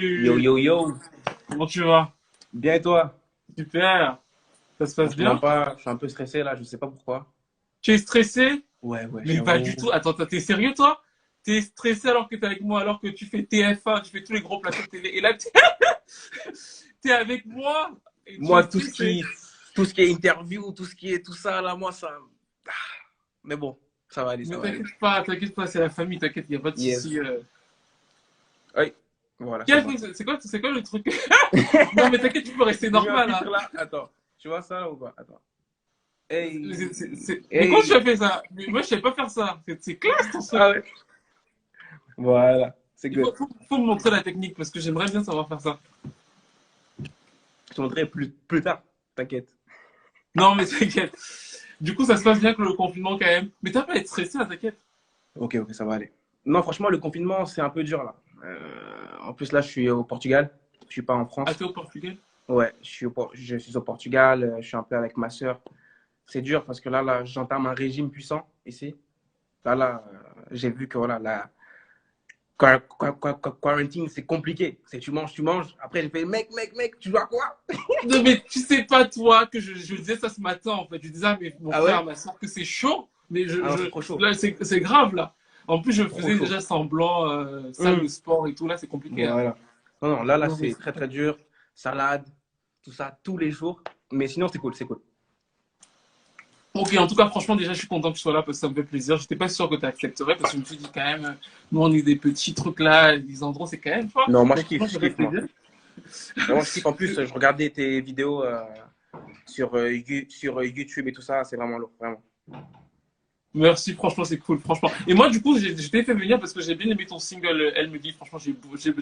Yo, yo, yo. Comment tu vas? Bien et toi? Super. Ça se passe Franchement bien? pas, je suis un peu stressé là, je sais pas pourquoi. Tu es stressé? Ouais, ouais, Mais pas du j'avoue. tout. Attends, t'es sérieux toi? T'es stressé alors que t'es avec moi, alors que tu fais TF1, tu fais tous les gros plateaux de télé. Et là, t'es avec moi et tu es Moi, stressé. tout ce qui est interview, tout ce qui est tout ça là, moi ça. Ah, mais bon, ça va aller, ça Mais va aller. t'inquiète pas, c'est la famille, t'inquiète, y a pas de souci. Yes. Oui, voilà, c'est bon. C'est quoi le truc? Non, mais t'inquiète, tu peux rester J'ai mis un normal, filtre hein. là, attends. Tu vois ça là ou pas? Attends. Hey, Mais comment tu hey. as fait ça? Mais moi, je savais pas faire ça. C'est classe ton truc. Ah ouais. Voilà, c'est Il good. faut me montrer la technique parce que j'aimerais bien savoir faire ça. Je te montrerai plus tard, t'inquiète. Non, mais t'inquiète. Du coup, ça se passe bien que le confinement quand même. Mais t'as pas à être stressé, hein, t'inquiète. Ok, ok, ça va aller. Non, franchement, le confinement, c'est un peu dur là. En plus, là, je suis au Portugal, je suis pas en Ah, France. t'es au Portugal? Ouais, je suis au Portugal, je suis un peu avec ma sœur. C'est dur parce que là, j'entame un régime puissant ici. J'ai vu que voilà, la quarantine, c'est compliqué. C'est tu manges. Après, j'ai fait, mec, tu dois quoi? Non, mais tu sais pas, toi, que je disais ça ce matin, en fait. Je disais à mon Ah frère, ouais? ma soeur, que c'est chaud. Mais Ah non, c'est trop chaud. là, c'est grave, là. En plus, je Trop faisais chaud. déjà semblant, salle de Hum, sport et tout. Là, c'est compliqué, là. voilà. Non, non, là, Non, mais c'est très, très dur. Salade, tout ça, tous les jours. Mais sinon, c'est cool, c'est cool. ok, en tout cas, franchement, déjà, je suis content que tu sois là parce que ça me fait plaisir. J'étais pas sûr que tu accepterais parce que je me suis dit quand même, nous, on est des petits trucs là, les endroits, c'est quand même fort. Non, moi, Donc, franchement, je ça fait kiffe, moi. plaisir. Mais moi, je kiffe. En plus, je regardais tes vidéos sur, sur YouTube et tout ça. C'est vraiment lourd, vraiment. Merci, franchement, c'est cool, franchement. Et moi, du coup, je t'ai fait venir parce que j'ai bien aimé ton single, Elle me dit, franchement,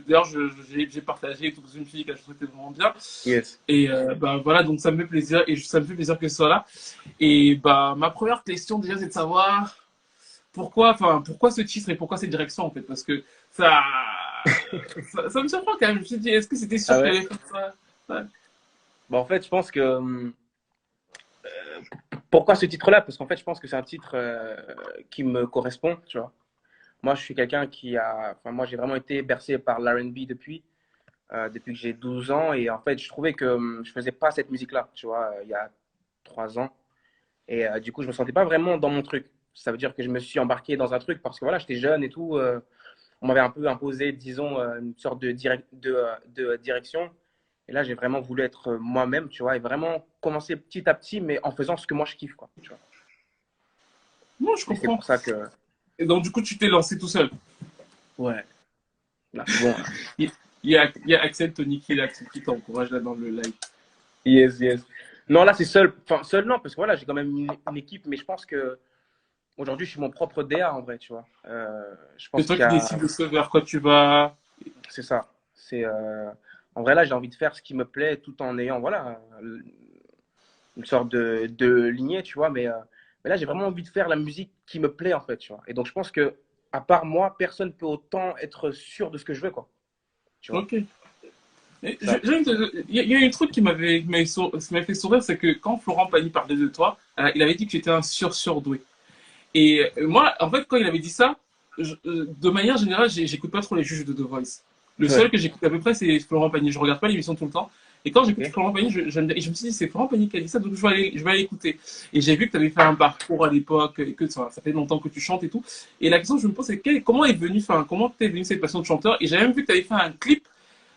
d'ailleurs, j'ai partagé et tout, parce que je me suis dit que la chanson était vraiment bien. Yes. Et bah voilà, donc ça me fait plaisir, et ça me fait plaisir que ce soit là. Et bah, ma première question, déjà, c'est de savoir pourquoi ce titre et pourquoi cette direction, en fait, parce que ça, ça me surprend quand même. Je me suis dit, est-ce que c'était sûr Ah que tu ouais? allais faire ça? Ouais. Bon, en fait, je pense que. Pourquoi ce titre-là? Parce qu'en fait, je pense que c'est un titre qui me correspond, tu vois. Moi, je suis quelqu'un qui a. Enfin, moi, j'ai vraiment été bercé par l'R&B depuis que j'ai 12 ans. Et en fait, je trouvais que je faisais pas cette musique-là, tu vois, il y a 3 ans. Et du coup, je me sentais pas vraiment dans mon truc. Ça veut dire que je me suis embarqué dans un truc parce que voilà, j'étais jeune et tout. On m'avait un peu imposé, disons, une sorte de direction. Et là, j'ai vraiment voulu être moi-même, tu vois, et vraiment commencer petit à petit, mais en faisant ce que moi je kiffe, quoi, tu vois. Non, je Et c'est comprends. pour ça que, Et donc, du coup, tu t'es lancé tout seul. ouais, là, c'est bon, là. Il y a Axel Tony qui t'encourage là dans le live. Yes, yes. Non, là, c'est seul. Enfin, seul, non, parce que voilà, j'ai quand même une équipe, mais je pense que aujourd'hui, je suis mon propre DA en vrai, tu vois. Je C'est pense toi qu'il y qui a. décides de ce vers quoi tu vas. C'est ça. En vrai, là, j'ai envie de faire ce qui me plaît tout en ayant, voilà, une sorte de lignée, tu vois. Mais là, j'ai vraiment envie de faire la musique qui me plaît, en fait, tu vois. Et donc, je pense que, à part moi, personne peut autant être sûr de ce que je veux, quoi. Tu vois. Ok. Et Ça. il y a un truc qui m'a fait sourire, c'est que quand Florent Pagny parlait de toi, il avait dit que tu étais un surdoué. Et moi, en fait, quand il avait dit ça, de manière générale, j'écoute pas trop les juges de The Voice. Le seul Ouais. que j'écoute à peu près, c'est Florent Pagny. Je regarde pas l'émission tout le temps. Et quand j'écoute Ok. Florent Pagny, et je me suis dit, c'est Florent Pagny qui a dit ça, donc je vais aller écouter. Et j'ai vu que tu avais fait un parcours à l'époque, et que ça fait longtemps que tu chantes et tout. Et la question que je me pose, c'est comment est venu, enfin, comment t'es venu cette passion de chanteur? Et j'ai même vu que tu avais fait un clip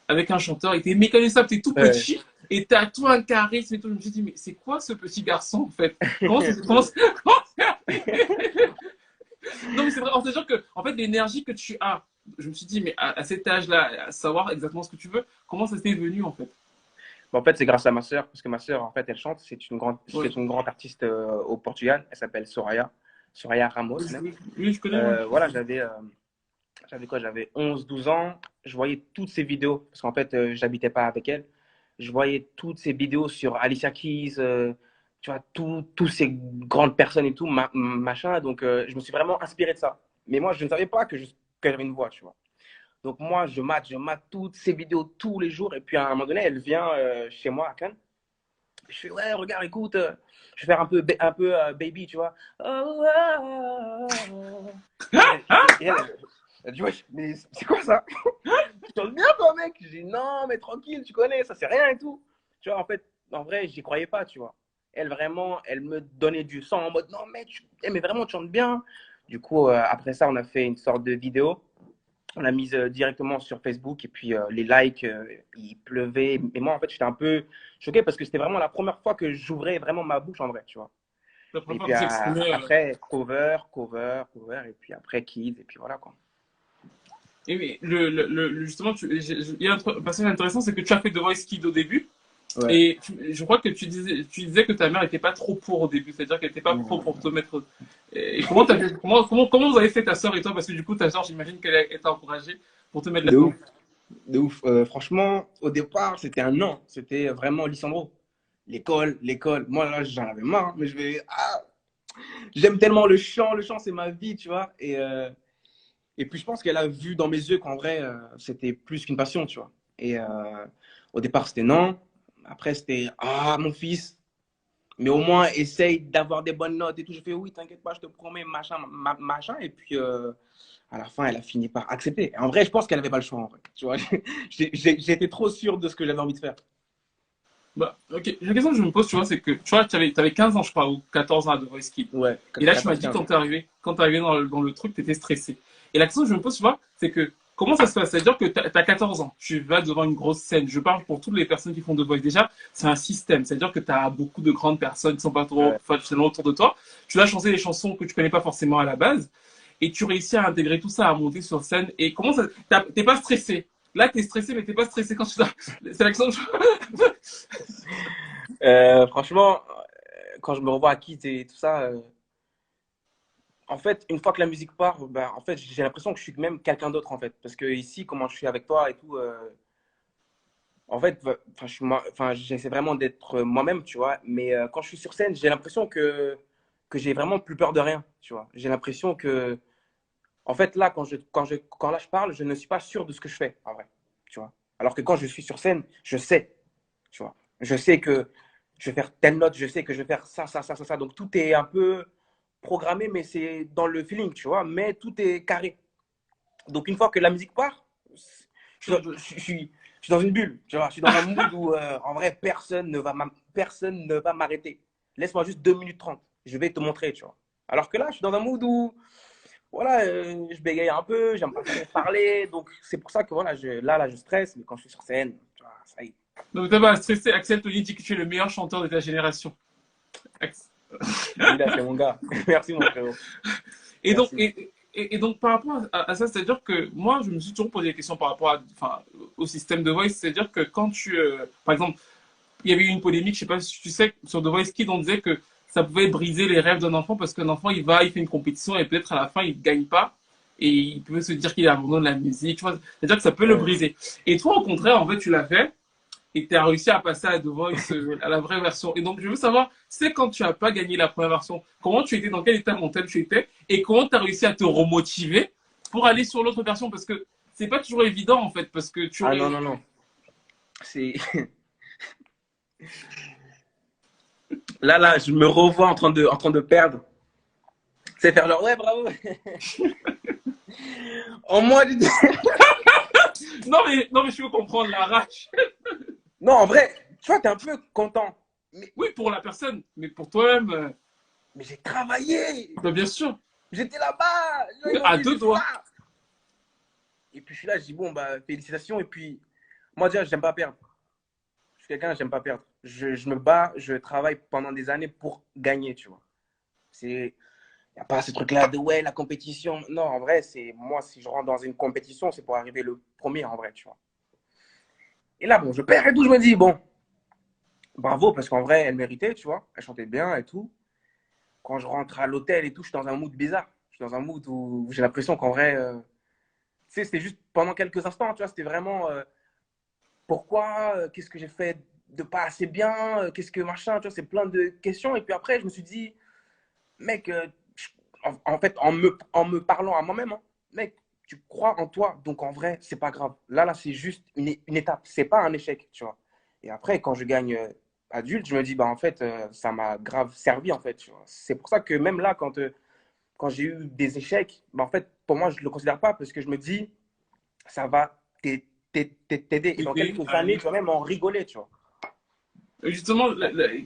avec un chanteur, il était méconnaissable, t'es tout Ouais. petit, et t'as tout un charisme et tout. Je me suis dit, mais c'est quoi ce petit garçon, en fait? Comment Non, mais c'est vrai, en sachant que, en fait, l'énergie que tu as, je me suis dit, mais à cet âge-là, à savoir exactement ce que tu veux, comment ça t'est venu, en fait? Bon, en fait, c'est grâce à ma sœur, parce que ma sœur, en fait, elle chante. Ouais. C'est une grande artiste au Portugal. Elle s'appelle Soraya. Soraya Ramos, même. Oui, je connais, ouais. Voilà, j'avais quoi? J'avais 11 12 ans. Je voyais toutes ces vidéos, parce qu'en fait, j'habitais pas avec elle. Je voyais toutes ces vidéos sur Alicia Keys, tu vois, tous ces grandes personnes et tout, machin. Donc, je me suis vraiment inspiré de ça. Mais moi, je ne savais pas que j'avais une voix, tu vois. Donc, moi, je mate toutes ces vidéos tous les jours. Et puis, à un moment donné, elle vient chez moi à Cannes. Je fais, ouais, regarde, écoute, je vais faire un peu baby, tu vois. Oh, oh, oh. Et elle dit, wesh, mais c'est quoi ça? tu chantes bien, toi, mec. Je dis, non, mais tranquille, tu connais, ça, c'est rien et tout. Tu vois, en fait, en vrai, j'y croyais pas, tu vois. Elle, vraiment, elle me donnait du sang en mode, non, mec, mais vraiment, tu chantes bien. Du coup, après ça, on a fait une sorte de vidéo. On l'a mise directement sur Facebook et puis les likes, il pleuvait. Et moi, en fait, j'étais un peu choqué parce que c'était vraiment la première fois que j'ouvrais vraiment ma bouche en vrai, tu vois. La première Et fois puis que tu t'exprimais. après, cover, et puis après, kids, et puis voilà quoi. Et mais justement, il y a un passage intéressant, c'est que tu as fait The Voice Kids au début. Ouais. Et je crois que tu disais que ta mère n'était pas trop pour au début, c'est-à-dire qu'elle n'était pas trop pour te Non. mettre. Et comment vous avez fait ta sœur et toi? Parce que du coup, ta sœur, j'imagine qu'elle a été encouragée pour te mettre De là-dedans. ouf, de ouf. Franchement, au départ, c'était un non. C'était vraiment Lissandro. L'école. Moi, là, j'en avais marre, mais j'aime tellement le chant, c'est ma vie, tu vois. Et puis, je pense qu'elle a vu dans mes yeux qu'en vrai, c'était plus qu'une passion, tu vois. Et au départ, c'était non. Après, c'était, ah, mon fils, mais au moins, essaye d'avoir des bonnes notes et tout. Je fais, oui, t'inquiète pas, je te promets, machin, machin. Et puis, à la fin, elle a fini par accepter. Et en vrai, je pense qu'elle n'avait pas le choix, en vrai. Tu vois, j'étais trop sûr de ce que j'avais envie de faire. Bah, ok. La question que je me pose, tu vois, c'est que tu vois, tu avais 15 ans, je crois, ou 14 ans à The Voice Kids. Ouais, Et là, tu m'as dit 14-15. quand t'es arrivé dans le truc, t'étais stressé. Et la question que je me pose, tu vois, c'est que comment ça se passe? C'est-à-dire que t'as 14 ans, tu vas devant une grosse scène. Je parle pour toutes les personnes qui font The Voice. Déjà, c'est un système. C'est-à-dire que t'as beaucoup de grandes personnes qui sont pas trop Ouais. finalement autour de toi. Tu vas chanter des chansons que tu connais pas forcément à la base. Et tu réussis à intégrer tout ça, à monter sur scène. Et comment ça, t'es pas stressé. Là, t'es stressé, mais t'es pas stressé quand tu c'est l'accent. Franchement, quand je me revois à Kids et tout ça, en fait, une fois que la musique part, ben, en fait, j'ai l'impression que je suis même quelqu'un d'autre, en fait. Parce que ici, comment je suis avec toi et tout, en fait, enfin, enfin, j'essaie vraiment d'être moi-même, tu vois. Mais quand je suis sur scène, j'ai l'impression que j'ai vraiment plus peur de rien, tu vois. J'ai l'impression que, en fait, là, quand là, je parle, je ne suis pas sûr de ce que je fais, en vrai, tu vois. Alors que quand je suis sur scène, je sais, tu vois. Je sais que je vais faire telle note, je sais que je vais faire ça, ça, ça, ça, ça. Donc tout est un peu programmé, mais c'est dans le feeling, tu vois. Mais tout est carré. Donc une fois que la musique part, je suis dans une bulle, tu vois. Je suis dans un mood où, en vrai, personne ne va m'arrêter. Laisse-moi juste 2 minutes 30. Je vais te montrer, tu vois. Alors que là, je suis dans un mood où, voilà, je bégaye un peu, j'aime pas trop parler. Donc c'est pour ça que, voilà, là, je stresse. Mais quand je suis sur scène, tu vois, ça y est. Donc t'as pas à stresser, Axel Tony dit que tu es le meilleur chanteur de ta génération. Lui, là, c'est mon gars. Merci, mon frérot. Et donc, Merci. et donc par rapport à ça, c'est-à-dire que moi, je me suis toujours posé des questions par rapport enfin, au système de Voice. C'est-à-dire que quand par exemple, il y avait eu une polémique, je sais pas si tu sais, sur The Voice Kids, on disait que ça pouvait briser les rêves d'un enfant parce qu'un enfant, il fait une compétition et peut-être à la fin, il ne gagne pas. Et il peut se dire qu'il abandonne la musique. Tu vois, c'est-à-dire que ça peut le Ouais. briser. Et toi, au contraire, en fait, tu l'as fait et tu as réussi à passer à The Voice, à la vraie version. Et donc, je veux savoir, c'est quand tu n'as pas gagné la première version, comment tu étais, dans quel état mental tu étais, et comment tu as réussi à te remotiver pour aller sur l'autre version, parce que c'est pas toujours évident, en fait, parce que tu Ah non, aurais... non, non. C'est... Là, je me revois en train de perdre. C'est faire genre, ouais, bravo. En moi, Non, mais je peux comprendre la rage. non, en vrai, tu vois, t'es un peu content. Mais, Oui, pour la personne, mais pour toi-même, mais j'ai travaillé. bah, bien sûr, J'étais là-bas. Là, ils m'ont à dit, deux j'ai doigts. ça. Et puis, je suis là, je dis, bon, bah, félicitations. Et puis, moi, déjà, j'aime pas perdre. Je suis quelqu'un, j'aime pas perdre. Je me bats, je travaille pendant des années pour gagner, tu vois. C'est, y a pas ce truc-là de, ouais, la compétition. Non, en vrai, c'est, moi, si je rentre dans une compétition, c'est pour arriver le premier, en vrai, tu vois. Et là, bon, je perds et tout, je me dis, bon, bravo, parce qu'en vrai, elle méritait, tu vois. Elle chantait bien et tout. Quand je rentre à l'hôtel et tout, je suis dans un mood bizarre. Je suis dans un mood où j'ai l'impression qu'en vrai, tu sais, c'était juste pendant quelques instants, tu vois. C'était vraiment pourquoi, qu'est-ce que j'ai fait de pas assez bien, qu'est-ce que machin, tu vois. C'est plein de questions. Et puis après, je me suis dit, mec, en fait, en me parlant à moi-même, hein, mec, tu crois en toi, donc en vrai, c'est pas grave. Là, c'est juste une étape. C'est pas un échec, tu vois. Et après, quand je gagne adulte, je me dis, bah en fait, ça m'a grave servi, en fait, tu vois. C'est pour ça que même là, quand j'ai eu des échecs, bah, en fait, pour moi, je ne le considère pas parce que je me dis, ça va t'aider. Et dans quelques années, tu vas même en rigoler, tu vois. Justement,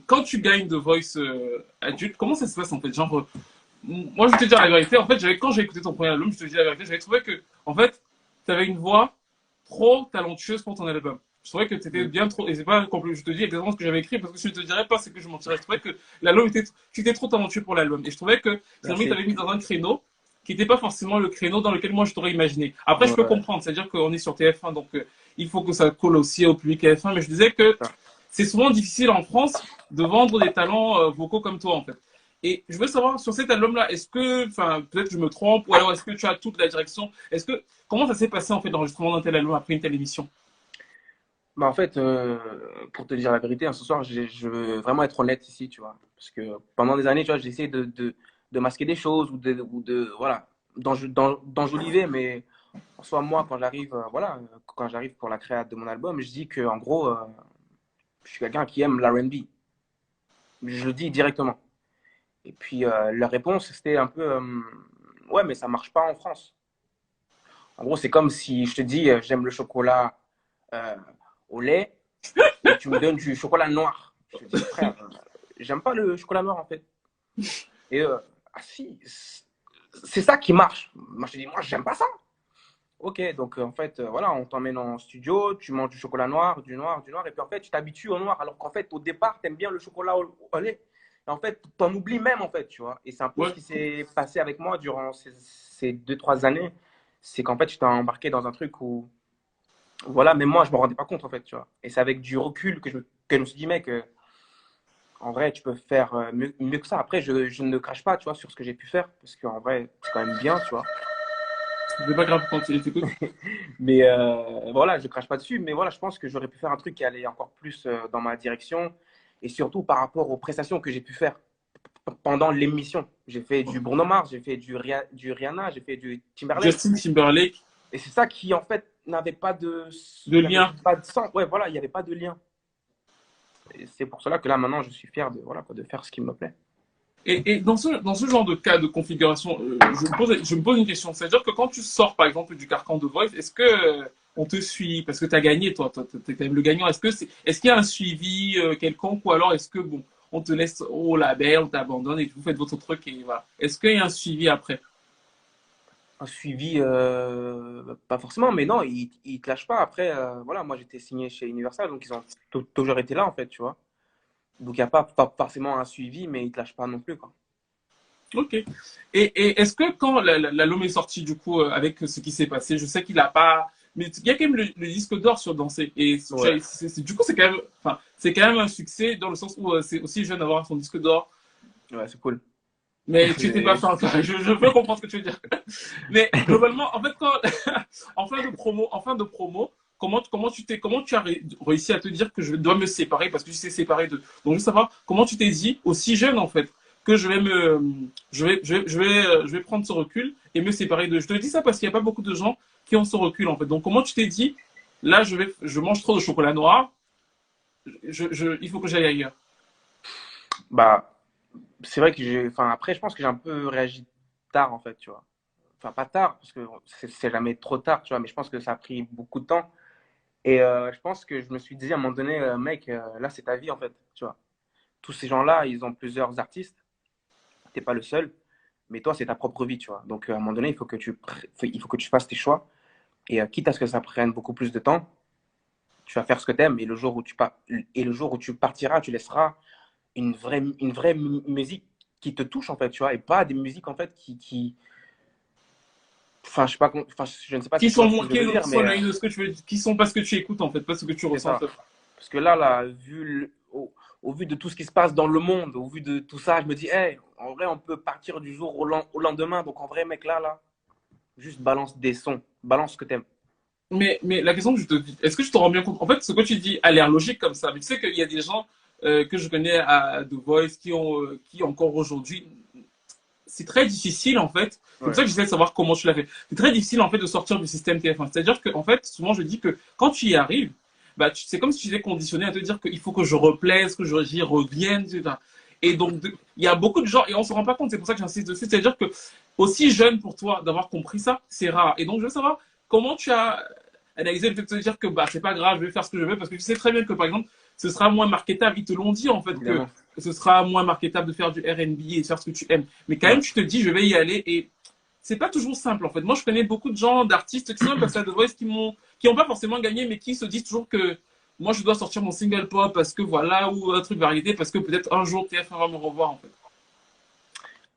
quand tu gagnes The Voice adulte, comment ça se passe en fait? Genre, moi je vais te dire la vérité, en fait, quand j'ai écouté ton premier album, je te dis la vérité, j'avais trouvé que, en fait, tu avais une voix trop talentueuse pour ton album. Je trouvais que tu étais Mm. bien trop, et c'est pas complet, je te dis exactement ce que j'avais écrit, parce que si je te dirais pas, c'est que je mentirais. Je trouvais que l'album était, tu étais trop talentueux pour l'album. Et je trouvais que, finalement, tu Merci. avais mis dans un créneau qui n'était pas forcément le créneau dans lequel moi je t'aurais imaginé. Après, je peux Ouais, comprendre, c'est-à-dire qu'on est sur TF1, donc il faut que ça colle aussi au public TF1, mais je disais que ça. c'est souvent difficile en France de vendre des talents vocaux comme toi, en fait. Et je veux savoir, sur cet album-là, est-ce que, enfin, peut-être que je me trompe, ou alors est-ce que tu as toute la direction? Comment ça s'est passé, en fait, l'enregistrement d'un tel album après une telle émission? Bah, en fait, pour te dire la vérité, hein, ce soir, je veux vraiment être honnête ici, tu vois. Parce que pendant des années, tu vois, j'ai essayé de masquer des choses voilà, d'enjoliver, mais en soi, moi, quand j'arrive, voilà, quand j'arrive pour la création de mon album, je dis que, en gros, je suis quelqu'un qui aime l'R&B. Je le dis directement. Et puis, la réponse, c'était un peu, ouais, mais ça marche pas en France. En gros, c'est comme si je te dis, j'aime le chocolat euh, au lait et tu me donnes du chocolat noir. Je te dis, frère, j'aime pas le chocolat noir en fait. Et ah si, c'est ça qui marche. Moi, je te dis, moi, j'aime pas ça. Ok, donc en fait, voilà, on t'emmène en studio, tu manges du chocolat noir, du noir, du noir, et puis en fait, tu t'habitues au noir, alors qu'en fait, au départ, tu aimes bien le chocolat au lait. Et en fait, t'en oublies même, en fait, tu vois. Et c'est un peu ce Ouais. qui s'est passé avec moi durant ces 2, 3 années. C'est qu'en fait, je t'ai embarqué dans un truc où, voilà, même moi, je me rendais pas compte, en fait, tu vois. Et c'est avec du recul que je me suis dit, mec, en vrai, tu peux faire mieux que ça. Après, je ne crache pas, tu vois, sur ce que j'ai pu faire, parce qu'en vrai, c'est quand même bien, tu vois. C'est pas grave quand tu t'écoutes. Mais voilà, je crache pas dessus. Mais voilà, je pense que j'aurais pu faire un truc qui allait encore plus dans ma direction. Et surtout par rapport aux prestations que j'ai pu faire pendant l'émission. J'ai fait du Bruno Mars, j'ai fait du Rihanna, j'ai fait du Timberlake. Justin Timberlake, Et c'est ça qui, en fait, de n'avait lien. pas de sens. Ouais, voilà, il n'y avait pas de lien. Et c'est pour cela que là, maintenant, je suis fier voilà, quoi, de faire ce qui me plaît. Et dans ce genre de cas de configuration, je me pose une question. C'est-à-dire que quand tu sors, par exemple, du carcan de Voice, est-ce que on te suit parce que tu as gagné, toi, t'es quand même le gagnant. Est-ce qu'il y a un suivi quelconque ou alors est-ce que, bon, on te laisse au label, on t'abandonne et vous faites votre truc et voilà. Est-ce qu'il y a un suivi après? Un suivi, pas forcément, mais non, ils te lâchent pas. Après, voilà, moi, j'étais signé chez Universal, donc ils ont toujours été là, en fait, tu vois. Donc, il n'y a pas forcément un suivi, mais ils ne te lâchent pas non plus, quoi. Ok. Et est-ce que quand l'album est sorti, du coup, avec ce qui s'est passé, je sais qu'il a pas. Mais il y a quand même le disque d'or sur Danser. Et Ouais, du coup, c'est quand même, enfin, c'est quand même un succès dans le sens où c'est aussi jeune d'avoir son disque d'or. ouais, c'est cool. Mais tu n'étais pas fan. Enfin, je peux comprendre ce que tu veux dire. Mais globalement, en fait, en fin de promo, comment tu as réussi à te dire que je dois me séparer parce que tu t'es séparé de. Donc, je veux savoir comment tu t'es dit, aussi jeune, en fait, que je vais prendre ce recul et me séparer de. Je te dis ça parce qu'il n'y a pas beaucoup de gens qui ont ce recul, en fait. Donc, comment tu t'es dit, là, je mange trop de chocolat noir, il faut que j'aille ailleurs. Bah, c'est vrai que enfin, après, je pense que j'ai un peu réagi tard, en fait, tu vois. Enfin, pas tard, parce que c'est jamais trop tard, tu vois, mais je pense que ça a pris beaucoup de temps. Et je pense que je me suis dit à un moment donné, mec, là, c'est ta vie, en fait, tu vois. Tous ces gens-là, ils ont plusieurs artistes. T'es pas le seul, mais toi, c'est ta propre vie, tu vois. Donc, à un moment donné, il faut que tu fasses tes choix. Et quitte à ce que ça prenne beaucoup plus de temps, tu vas faire ce que tu aimes. Et le jour où tu partiras, tu laisseras une vraie musique qui te touche, en fait, tu vois. Et pas des musiques, en fait, enfin, je sais pas, enfin, je ne sais pas si Qui tu vois sont, ce que je qui veux dire, sont mais éloignés de ce que tu veux, qui sont pas ce que tu écoutes, en fait, pas ce que tu c'est ressens. ça. Parce que là, au vu de tout ce qui se passe dans le monde, au vu de tout ça, je me dis, hey, en vrai, on peut partir du jour au lendemain. Donc, en vrai, mec, là, juste balance des sons, balance ce que t'aimes. Mais la question que je te dis, est-ce que tu te rends bien compte? En fait, ce que tu dis a l'air logique comme ça, mais tu sais qu'il y a des gens que je connais à The Voice qui encore aujourd'hui, c'est très difficile en fait. C'est pour ça Ouais. que j'essaie de savoir comment tu l'as fait. C'est très difficile en fait de sortir du système TF1. C'est-à-dire que en fait, souvent je dis que quand tu y arrives, bah, c'est comme si tu étais conditionné à te dire qu'il faut que je replaise, que j'y revienne, etc. Et donc, il y a beaucoup de gens, et on ne se rend pas compte, c'est pour ça que j'insiste dessus, c'est-à-dire que aussi jeune pour toi d'avoir compris ça, c'est rare. Et donc, je veux savoir comment tu as analyser le fait de se dire que bah, c'est pas grave, je vais faire ce que je veux parce que tu sais très bien que par exemple, ce sera moins marketable. Ils te l'ont dit en fait que évidemment. ce sera moins marketable de faire du R&B et de faire ce que tu aimes. Mais quand même, Ouais. tu te dis, je vais y aller et c'est pas toujours simple en fait. Moi, je connais beaucoup de gens, d'artistes qui sont passés à The Voice qui ont pas forcément gagné, mais qui se disent toujours que moi, je dois sortir mon single pop parce que voilà, ou un truc variété parce que peut-être un jour TF1 va me revoir en fait.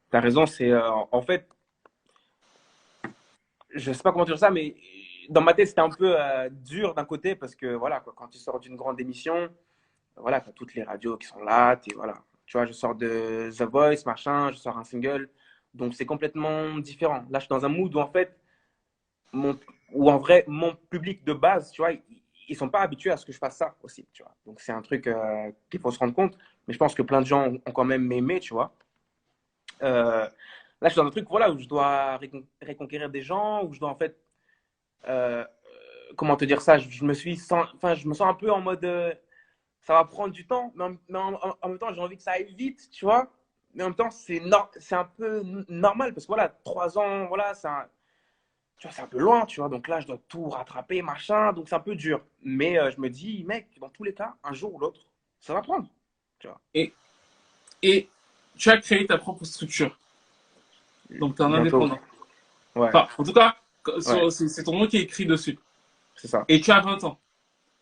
T'as raison, c'est en fait, je sais pas comment dire ça, mais dans ma tête, c'était un peu dur d'un côté parce que voilà, quoi, quand tu sors d'une grande émission, voilà, tu as toutes les radios qui sont là, voilà. Tu vois, je sors de The Voice, machin, je sors un single, donc c'est complètement différent. Là, je suis dans un mood où en fait, mon, où en vrai, mon public de base, tu vois, ils sont pas habitués à ce que je fasse ça aussi, tu vois. Donc c'est un truc qu'il faut se rendre compte, mais je pense que plein de gens ont quand même aimé, tu vois. Là, je suis dans un truc, voilà, où je dois reconquérir des gens, où je dois en fait euh, comment te dire ça, enfin, je me sens un peu en mode, ça va prendre du temps, en même temps, j'ai envie que ça aille vite, tu vois. Mais en même temps, c'est un peu normal parce que voilà, 3 ans, voilà, tu vois, c'est un peu loin, tu vois. Donc là, je dois tout rattraper, machin, donc c'est un peu dur. Mais je me dis, mec, dans tous les cas, un jour ou l'autre, ça va prendre, tu vois. Et, et tu as créé ta propre structure. Donc, tu es un Bientôt, indépendant. ouais, Enfin, en tout cas, ouais, c'est ton nom qui est écrit dessus. c'est ça, Et tu as 20 ans.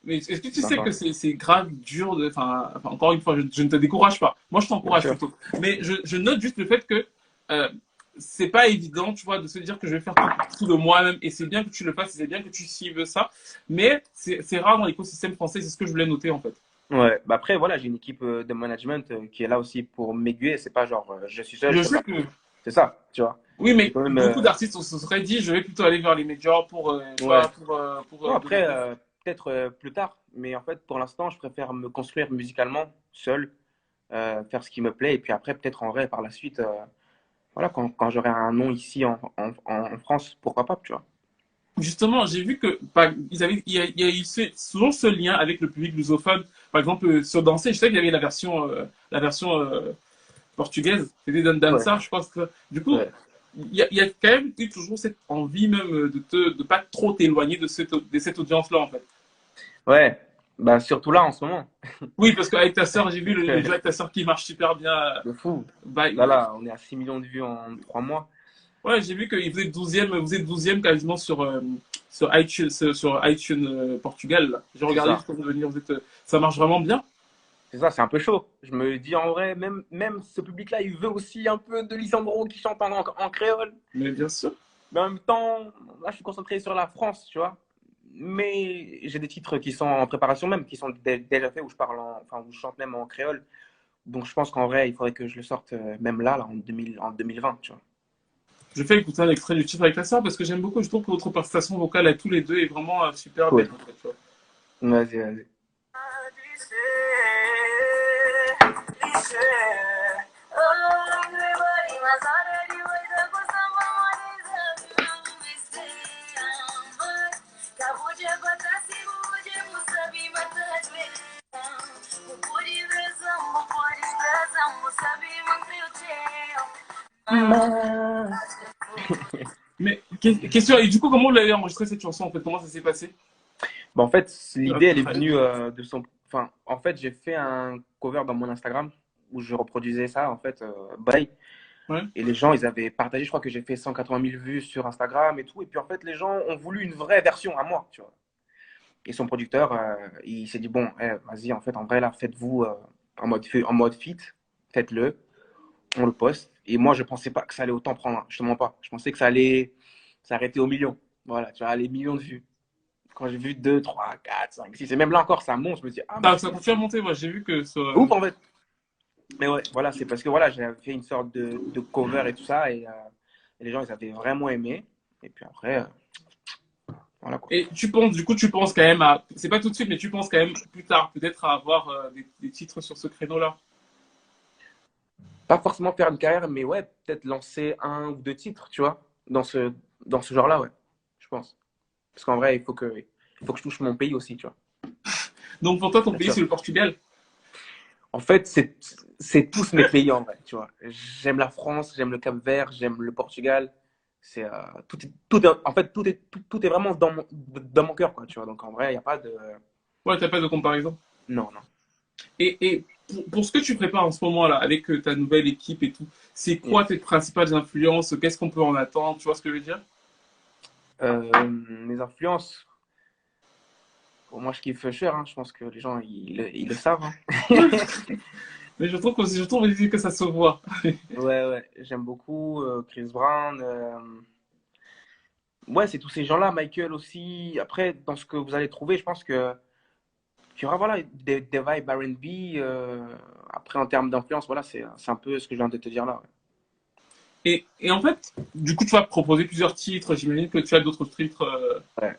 Mais est-ce que tu sais que 20 ans, c'est grave dur de. Enfin, encore une fois, je ne te décourage pas. Moi, je bien t'encourage sûr. plutôt. Mais je note juste le fait que euh, c'est pas évident, tu vois, de se dire que je vais faire tout de moi-même. Et c'est bien que tu le fasses, c'est bien que tu suives ça. Mais c'est rare dans l'écosystème français, c'est ce que je voulais noter en fait. Ouais, bah après, voilà, j'ai une équipe de management qui est là aussi pour m'aiguiller. C'est pas genre, je suis seul, je Je fais pas. sais que. C'est ça, tu vois. Oui, J'ai mais quand même. beaucoup d'artistes se seraient dit, je vais plutôt aller vers les majors pour, tu vois, Ouais. pour Non, après, devenir. peut-être plus tard. Mais en fait, pour l'instant, je préfère me construire musicalement, seul, faire ce qui me plaît. Et puis après, peut-être en vrai, par la suite, voilà, quand j'aurai un nom ici en France, pourquoi pas, tu vois. Justement, j'ai vu que il y a eu souvent ce lien avec le public lusophone. Par exemple, sur Danser, je sais qu'il y avait la version portugaise, c'était Ouais, Dança, je pense que. Du coup, ouais. il y a quand même eu toujours cette envie même de pas trop t'éloigner de cette audience-là, en fait. Ouais, bah surtout là en ce moment. Oui, parce qu'avec ta sœur, j'ai vu le jeu avec ta sœur qui marche super bien. De fou. Bah, Là, on est à 6 millions de vues en 3 mois. ouais, j'ai vu qu'il faisait 12e, vous êtes 12e quasiment sur iTunes, sur iTunes Portugal. Là. J'ai C'est regardé ça. juste pour venir, ça marche vraiment bien. C'est ça, c'est un peu chaud. Je me dis en vrai, même ce public-là, il veut aussi un peu de Lisandro qui chante en créole. Mais bien sûr. Mais en même temps, là, je suis concentré sur la France, tu vois. Mais j'ai des titres qui sont en préparation même, qui sont déjà faits, où je parle enfin, où je chante même en créole. Donc je pense qu'en vrai, il faudrait que je le sorte même là en 2020, tu vois. Je fais écouter un extrait du titre avec ta sœur parce que j'aime beaucoup. Je trouve que votre prestation vocale à tous les deux est vraiment super belle. Cool. En fait, tu vois. Vas-y, vas-y. Mais question, et du coup, comment vous l'avez enregistré cette chanson en fait? Comment ça s'est passé? Bah, en fait, À l'idée, peu elle est près. venue de son. Enfin, en fait, j'ai fait un cover dans mon Instagram où je reproduisais ça, en fait, bye. Ouais. Et les gens, ils avaient partagé, je crois que j'ai fait 180 000 vues sur Instagram et tout. Et puis, en fait, les gens ont voulu une vraie version à moi, tu vois. Et son producteur, il s'est dit, bon, vas-y, en fait, en vrai, là, faites-vous en mode fit, faites-le, on le poste. Et moi, je pensais pas que ça allait autant prendre, hein, je te mens pas. Je pensais que ça allait s'arrêter aux millions. Voilà, tu vois, les millions de vues. Quand j'ai vu 2 3 4 5 6 et même là encore, ça monte, je me dis, ah, mais Ça c'est continue à monter. Moi, j'ai vu que ouf, en fait. Mais ouais, voilà, c'est parce que voilà, j'ai fait une sorte de cover et tout ça, et les gens, ils avaient vraiment aimé. Et puis après, voilà quoi. Et tu penses, du coup, tu penses quand même à, c'est pas tout de suite, mais tu penses quand même plus tard, peut-être à avoir des titres sur ce créneau-là. Pas forcément faire une carrière, mais ouais, peut-être lancer un ou deux titres, tu vois, dans ce genre-là, ouais, je pense. Parce qu'en vrai, il faut que je touche mon pays aussi, tu vois. Donc pour toi, ton Bien pays, sûr. c'est le Portugal. En fait, c'est tous mes pays en vrai, tu vois. J'aime la France, j'aime le Cap-Vert, j'aime le Portugal. En fait, tout est vraiment dans mon cœur, quoi, tu vois. Donc, en vrai, il n'y a pas de. Ouais, t'as pas de comparaison. Non, non. Et pour ce que tu prépares en ce moment-là, avec ta nouvelle équipe et tout, c'est quoi Yes. tes principales influences? Qu'est-ce qu'on peut en attendre? Tu vois ce que je veux dire? Mes influences, pour moi, je kiffe Cher, hein. Je pense que les gens, ils le savent, hein. Mais je trouve aussi que ça se voit. Ouais, ouais, j'aime beaucoup Chris Brown. Ouais, c'est tous ces gens-là, Michael aussi. Après, dans ce que vous allez trouver, je pense que qu'il y aura voilà, des vibes R&B. Après, en termes d'influence, voilà, c'est un peu ce que je viens de te dire là. Et en fait, du coup, tu vas proposer plusieurs titres. J'imagine que tu as d'autres titres Ouais.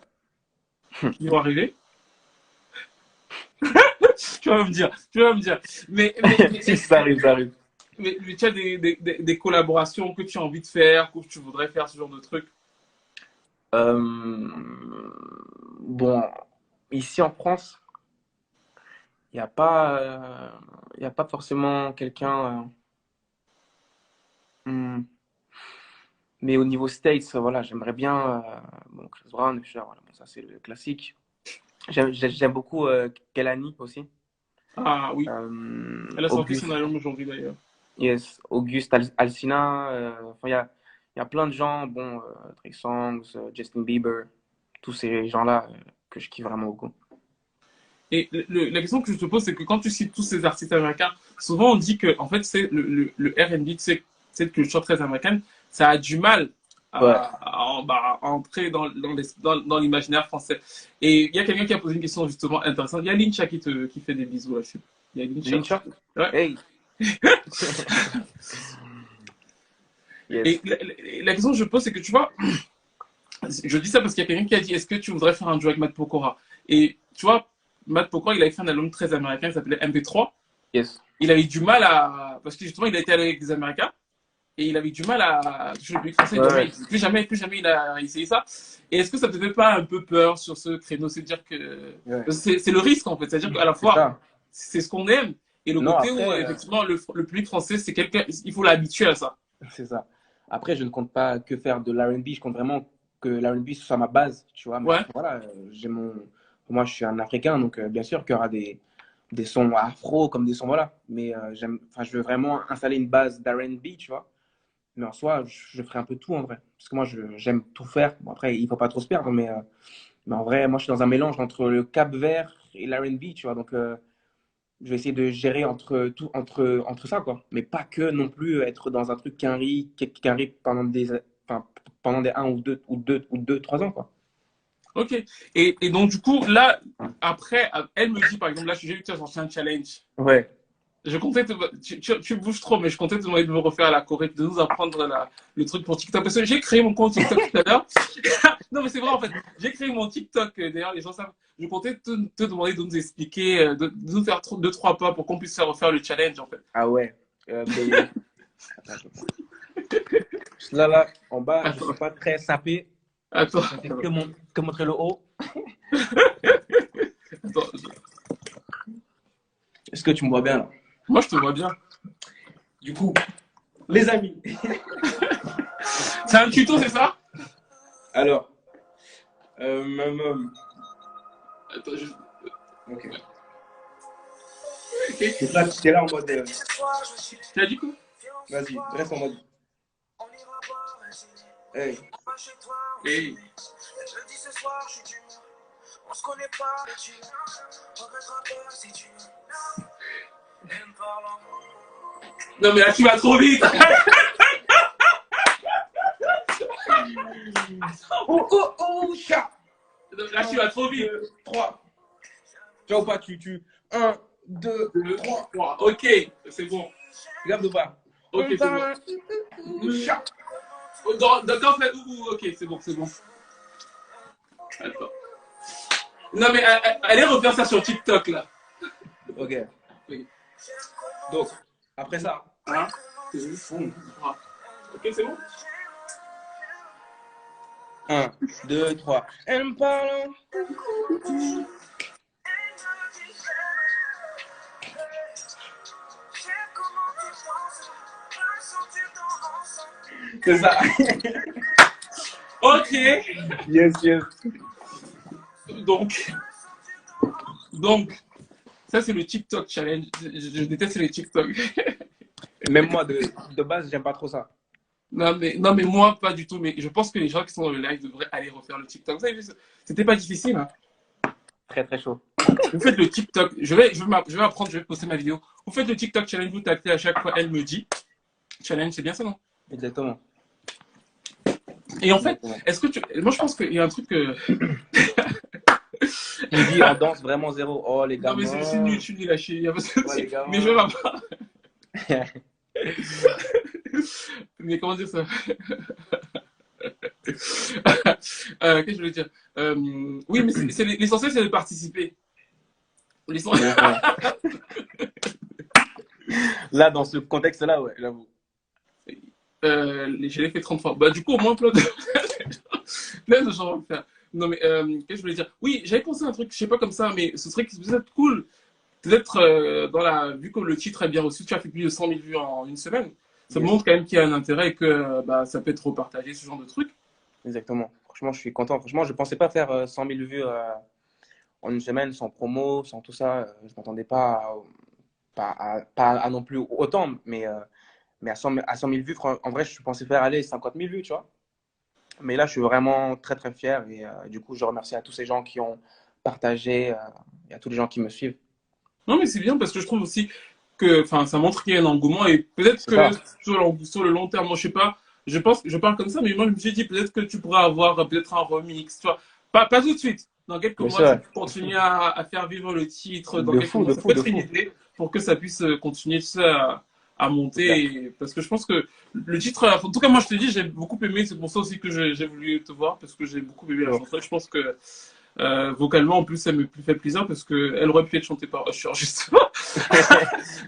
qui vont arriver. Tu vas me dire. Si, ça arrive, ça arrive. Mais tu as des collaborations que tu as envie de faire, que tu voudrais faire ce genre de truc. Bon, ici en France, il n'y a pas, il y a pas forcément quelqu'un. Mais au niveau States, voilà, j'aimerais bien. Bon, Chris Brown, Usher, voilà, bon, ça c'est le classique. J'aime beaucoup Kelani aussi. Ah oui, elle a sorti son Auguste, album aujourd'hui d'ailleurs. yes, Auguste Alsina. Enfin, il y a plein de gens, bon, Trey Songz, Justin Bieber, tous ces gens-là que je kiffe vraiment beaucoup. Et la question que je te pose, c'est que quand tu cites tous ces artistes américains, souvent on dit que en fait c'est le R&B, cette culture très américaine, ça a du mal Ouais. à entrer dans l'imaginaire français. Et il y a quelqu'un qui a posé une question justement intéressante. Il y a Lincha qui fait des bisous là-dessus. Il y a Lincha. Lincha? Ouais. Hey! Et Yes. la question que je pose, c'est que tu vois, je dis ça parce qu'il y a quelqu'un qui a dit est-ce que tu voudrais faire un duo avec Matt Pokora? Et tu vois, Matt Pokora, il avait fait un album très américain qui s'appelait MP3. Yes. Il avait du mal à. Parce que justement, il a été avec des Américains et il avait du mal à toucher le public français. Ouais, ouais. Plus jamais il a essayé ça. Et est-ce que ça te fait pas un peu peur sur ce créneau? C'est dire que. Ouais. C'est le risque en fait. C'est-à-dire qu'à la C'est fois, ça. c'est ce qu'on aime et le Non, côté où après, effectivement le public français, c'est quelqu'un. Il faut l'habituer à ça. c'est ça. Après, je ne compte pas que faire de l'R&B. Je compte vraiment que l'R&B soit ma base, tu vois. Mais Ouais. après, voilà, moi, je suis un Africain, donc bien sûr qu'il y aura des sons afro comme des sons, voilà. Mais enfin, je veux vraiment installer une base d'R&B, tu vois. Mais en soi, je ferai un peu tout en vrai. Parce que moi, j'aime tout faire. Bon, après, il ne faut pas trop se perdre, mais en vrai, moi, je suis dans un mélange entre le Cap-Vert et l'R&B, tu vois. Donc, je vais essayer de gérer entre ça, quoi. Mais pas que non plus être dans un truc qu'un riz enfin, pendant des 1 ou 2, 3 ans, quoi. Ok. Et donc du coup là, après, elle me dit par exemple là, j'ai vu que tu as sorti un challenge. Ouais. Je comptais tu bouges trop, mais je comptais te demander de me refaire la Corée, de nous apprendre le truc pour TikTok. Parce que j'ai créé mon compte TikTok tout à l'heure. Non, mais c'est vrai, en fait. J'ai créé mon TikTok. D'ailleurs, les gens savent. Je comptais te demander de nous expliquer, de nous faire deux, trois pas pour qu'on puisse faire refaire le challenge, en fait. Ah ouais. Mais attends, là, en bas, je suis Attends, pas très sapé. attends, Je fais que montrer le haut. attends. Est-ce que tu me vois bien là? Moi, je te vois bien. Du coup, les amis. C'est un tuto, c'est ça? Alors, Attends, ok. ok. Donc là, tu es là en mode. Tu as dit quoi? Vas-y, reste en mode. Hey. Hey. On se connaît pas, mais tu regretteras pas si tu aimes parlant. Non, mais là, tu vas trop vite. Oh, oh, oh, chat! Là, tu vas trop vite. 3. Tu vois ou pas? 1, 2, 2, 3. 3. Ok, c'est bon. Regarde ou pas? Ok, c'est bon. Chat! D'accord, fait ok, c'est bon, c'est bon. Attends. Non, mais allez refaire ça sur TikTok, là. Ok. Oui. Donc, après ça. 1, 2, 3. Ok, c'est bon? 1, 2, 3. Elle me parle. C'est ça. Ok. Yes, yes. Donc, donc, ça c'est le TikTok challenge. Je déteste les TikTok. Même moi, de base, j'aime pas trop ça. Non, mais moi, pas du tout. Mais je pense que les gens qui sont dans le live devraient aller refaire le TikTok. Vous avez vu, c'était pas difficile. Hein. Très, très chaud. Vous faites le TikTok. Je vais apprendre, je vais poster ma vidéo. Vous faites le TikTok challenge, vous tapez à chaque fois, elle me dit. Challenge, c'est bien ça, non? Exactement. Et en fait, Exactement. est-ce que tu. Moi, je pense qu'il y a un truc que. Il me dit en danse vraiment zéro. Oh, les Non, mais c'est nul, gamins. je suis nul à chier. Il y a pas de Ouais, souci. les Mais je vais gamins. pas. Mais comment dire ça? Qu'est-ce que je voulais dire? Oui, mais l'essentiel, c'est de participer. L'essentiel- Ouais. Là, dans ce contexte-là, ouais, j'avoue. Je l'ai fait 30 fois. Bah, du coup, au moins, plein de, plein de gens vont le faire. Non, mais qu'est-ce que je voulais dire? Oui, j'avais pensé à un truc, je sais pas comme ça, mais ce serait peut-être cool. Peut-être vu que le titre est bien reçu, tu as fait plus de 100 000 vues en une semaine. Ça Yes. montre quand même qu'il y a un intérêt et que bah, ça peut être repartagé, ce genre de truc. Exactement. Franchement, je suis content. Franchement, je pensais pas faire 100 000 vues en une semaine, sans promo, sans tout ça. Je m'attendais pas à non plus autant, mais à 100 000 vues, en vrai, je pensais faire aller 50 000 vues, tu vois. Mais là, je suis vraiment très, très fier. Et du coup, je remercie à tous ces gens qui ont partagé et à tous les gens qui me suivent. Non, mais c'est bien parce que je trouve aussi que ça montre qu'il y a un engouement et peut-être C'est que ça. sur le long terme, moi, je sais pas, je pense que je parle comme ça, mais moi, je me suis dit peut-être que tu pourras avoir peut-être un remix, tu vois. Pas tout de suite. Dans quelques Bien mois, sûr. si tu continues à faire vivre le titre, dans De quelques fou, mois, de ça peut fou, de être une fou. idée pour que ça puisse continuer tu sais, à C'est clair. monter. Parce que je pense que le titre, en tout cas, moi, je te dis, j'ai beaucoup aimé. C'est pour ça aussi que j'ai voulu te voir parce que j'ai beaucoup aimé la Bon. chanson. Je pense que vocalement, en plus, ça me fait plaisir parce qu'elle aurait pu être chantée par Usher, justement.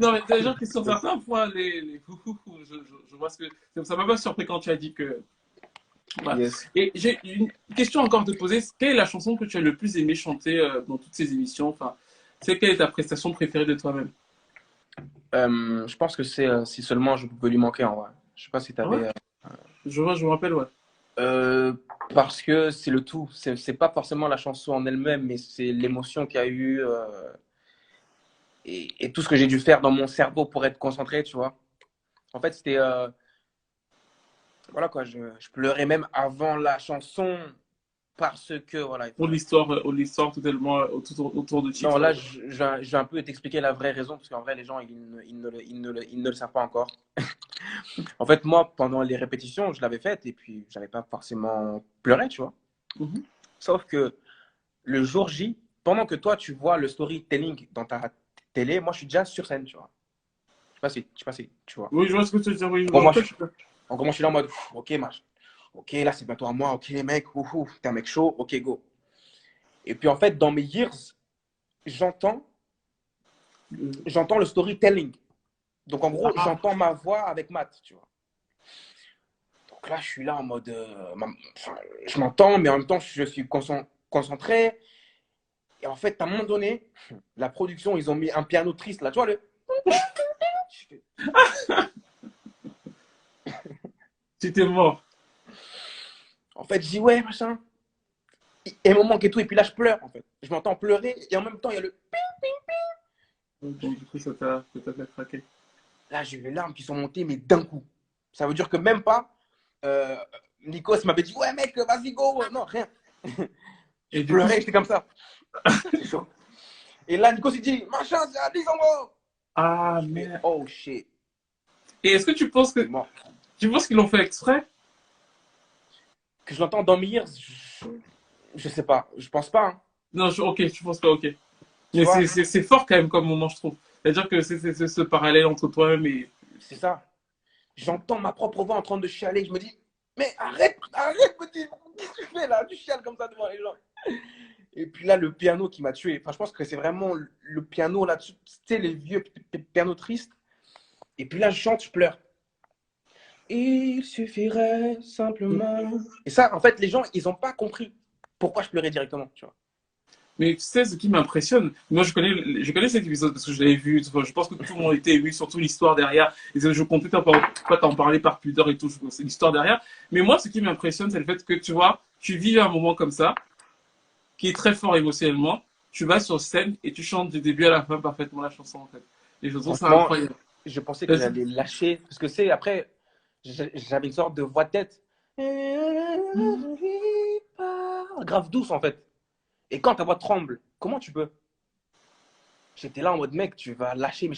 Non, mais déjà que sur certains points, les je vois ce que. Ça m'a pas surpris quand tu as dit que. Voilà. Yes. Et j'ai une question encore à te poser. Quelle est la chanson que tu as le plus aimé chanter dans toutes ces émissions? Enfin, quelle est ta prestation préférée de toi-même? Je pense que c'est si seulement je peux lui manquer en vrai. Je sais pas si tu Ah ouais? avais. Je me rappelle, ouais. Euh, Parce que c'est le tout. C'est pas forcément la chanson en elle-même, mais c'est l'émotion qu'il y a eu et tout ce que j'ai dû faire dans mon cerveau pour être concentré, tu vois. En fait, c'était. Voilà quoi, je pleurais même avant la chanson parce que. Voilà. Ou l'histoire totalement autour du Non, titre. là, je vais un peu t'expliquer la vraie raison, parce qu'en vrai, les gens, ils ne le savent pas encore. En fait, moi, pendant les répétitions, je l'avais faite et puis j'avais pas forcément pleuré, tu vois. Mhm. Sauf que le jour J, pendant que toi, tu vois le storytelling dans ta télé, moi, je suis déjà sur scène, tu vois. Je sais pas si tu vois. Oui, je vois ce que tu veux dire. Oui, je Bon, me moi, rappelle. en gros, moi, je suis là en mode, ok, match. Ok, là, c'est bientôt à moi. Ok, mec, t'es un mec chaud. Ok, go. Et puis, en fait, dans mes years, j'entends, j'entends le storytelling. Donc, en gros, Ah, j'entends ma voix avec Matt, tu vois. Donc là, je suis là en mode, enfin, je m'entends, mais en même temps, je suis concentré. Et en fait, à un moment donné, la production, ils ont mis un piano triste là, tu vois, c'était mort. En fait, je dis ouais, machin. Et me manque et tout. Et puis là, je pleure, en fait. Je m'entends pleurer. Et en même temps, il y a le. Donc, du coup, ça t'a fait craquer. Là, j'ai eu les larmes qui sont montées, mais d'un coup. Ça veut dire que même pas. Euh, Nikos m'avait dit ouais, mec, vas-y, go. Non, rien. Je Et du coup, pleurais, j'étais comme ça. C'est chaud. Et là, Nikos, il dit machin, c'est Addis en gros. ah, Je fais merde. oh shit. Et est-ce que C'est mort. tu penses qu'ils l'ont fait exprès? Que je l'entends dans mes ears, je sais pas. Je pense pas. Hein. Non, ok, tu penses pas, ok. Tu Mais vois, c'est fort quand même comme moment, je trouve. C'est-à-dire que c'est ce parallèle entre toi-même et. c'est ça. J'entends ma propre voix en train de chialer. Je me dis, mais arrête, arrête, me dis, qu'est-ce que tu fais là? Tu chiales comme ça devant les gens. Et puis là, le piano qui m'a tué. Enfin, je pense que c'est vraiment le piano là-dessus. Tu sais, les vieux pianos tristes. Et puis là, je chante, je pleure. Il suffirait simplement. Et ça, en fait, les gens, ils n'ont pas compris pourquoi je pleurais directement. Tu vois. Mais tu sais, ce qui m'impressionne, moi je connais cet épisode parce que je l'avais vu, enfin, je pense que tout le monde était ému, surtout l'histoire derrière. Et je comptais pas t'en parler par pudeur et tout, c'est l'histoire derrière. Mais moi, ce qui m'impressionne, c'est le fait que tu vois, tu vis un moment comme ça, qui est très fort émotionnellement, tu vas sur scène et tu chantes du début à la fin parfaitement la chanson en fait. Et je trouve ça Franchement, incroyable. je pensais que j'allais lâcher. Parce que c'est après, j'avais une sorte de voix de tête. Grave douce en fait. Et quand ta voix tremble, comment tu peux? J'étais là en mode, mec, tu vas lâcher.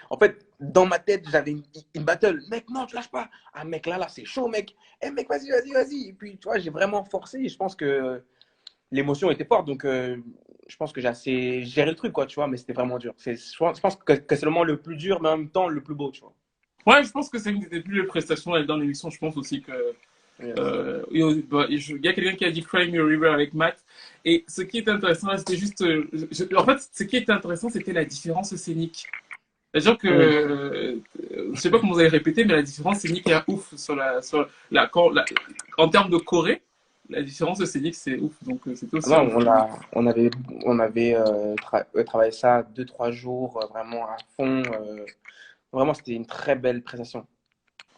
En fait, dans ma tête, j'avais une battle. Mec, non, tu lâches pas. Ah, mec, là, c'est chaud, mec. Eh, mec, vas-y, vas-y, vas-y. Et puis, tu vois, j'ai vraiment forcé. Et je pense que l'émotion était forte. Donc, je pense que j'ai assez géré le truc, quoi, tu vois. Mais c'était vraiment dur. Je pense que c'est le moment le plus dur, mais en même temps, le plus beau, tu vois. Ouais, je pense que c'est une des plus belles prestations dans l'émission. Je pense aussi que Yes. il y a quelqu'un qui a dit Cry Me a River avec Matt. Et ce qui est intéressant, c'était juste. En fait, ce qui était intéressant, c'était la différence scénique. C'est-à-dire que, Mm. je sais pas comment vous allez répéter, mais la différence scénique est ouf en termes de Corée. La différence scénique, c'est ouf. Donc, c'était aussi Non, un peu. on avait travaillé ça 2, 3 jours, vraiment à fond. Vraiment, c'était une très belle prestation.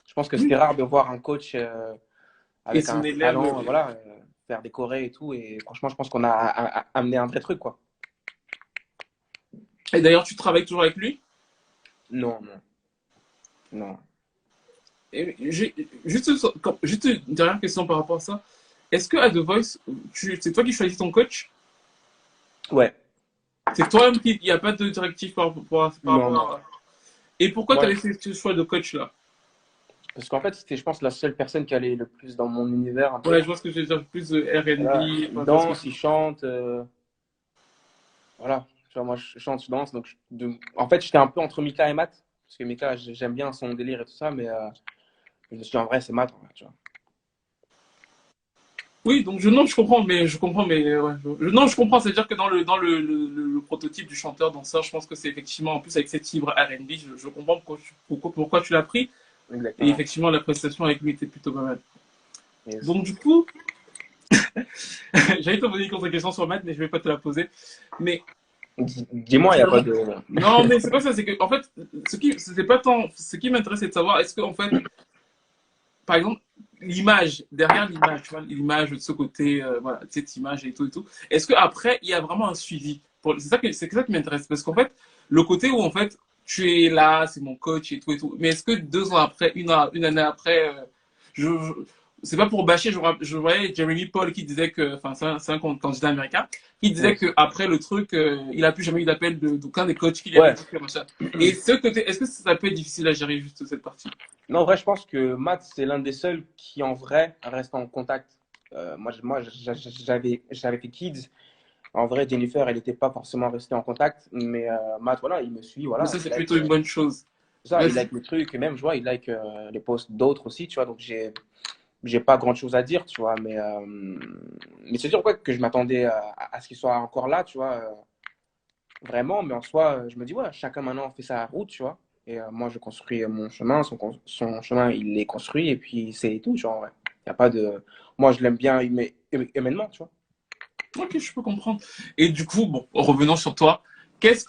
Je pense que c'était Oui. rare de voir un coach Et avec son un élève. talent, voilà, faire des chorés et tout. Et franchement, je pense qu'on a amené un vrai truc, quoi. Et d'ailleurs, tu travailles toujours avec lui. Non, non, non. Et juste une dernière question par rapport à ça. Est-ce que à The Voice, c'est toi qui choisis ton coach? Ouais, C'est toi-même qui. Il n'y a pas de directive par non, non. rapport à. Et pourquoi tu Moi, avais fait ce choix de coach là? parce qu'en fait, c'était, je pense, la seule personne qui allait le plus dans mon univers, un peu. Ouais, je vois ce que je veux dire, plus de Voilà, R&B, il enfin, je vois ce que danse, il chante. Voilà, tu vois, moi, je chante, je danse. Donc, en fait, j'étais un peu entre Mika et Matt. Parce que Mika, j'aime bien son délire et tout ça, mais je me suis dit, en vrai, c'est Matt, en vrai, tu vois. Oui, donc non, je comprends, mais ouais, non, je comprends, c'est-à-dire que le prototype du chanteur danseur, je pense que c'est effectivement, en plus avec cette fibre R&B, je comprends pourquoi tu l'as pris, et Exactement. effectivement, la prestation avec lui était plutôt pas mal. Yes. Donc du coup, j'allais te poser une contre-question sur Matt, mais je vais pas te la poser. Mais Dis-moi, il n'y a pas finalement, de. non, mais c'est pas ça, c'est que, en fait, c'était pas tant, ce qui m'intéresse, c'est de savoir, est-ce que, en fait, par exemple, l'image, derrière l'image, tu vois, l'image de ce côté, voilà, cette image et tout. Est-ce qu'après, il y a vraiment un suivi? C'est ça qui m'intéresse. Parce qu'en fait, le côté où, en fait, tu es là, c'est mon coach et tout. Mais est-ce que 2 ans après, une année après, c'est pas pour bâcher, je voyais Jeremy Paul qui disait que, enfin, c'est un candidat américain, qui disait Yes. que après le truc, il a plus jamais eu d'appel d'aucun des coachs qui lui avait Ouais. dit que machin. Et ce côté, est-ce que ça peut être difficile à gérer juste cette partie? Non, en vrai, je pense que Matt, c'est l'un des seuls qui, en vrai, reste en contact. J'avais fait Kids. En vrai, Jennifer, elle n'était pas forcément restée en contact. Mais Matt, voilà, il me suit. Mais Voilà, ça, c'est plutôt une bonne chose. ça, il Vas-y. like mes trucs. Et même, je vois, il like les posts d'autres aussi, tu vois. Donc, j'ai pas grand-chose à dire, tu vois. Mais c'est sûr, quoi, que je m'attendais à ce qu'il soit encore là, tu vois. Vraiment. Mais en soi, je me dis, ouais, chacun maintenant fait sa route, tu vois. Et moi, je construis mon chemin. Son chemin, il est construit. Et puis, c'est tout, tu vois. En vrai. Y a pas de. Moi, je l'aime bien humainement, tu vois. Ok, je peux comprendre. Et du coup, bon, revenons sur toi. Yes.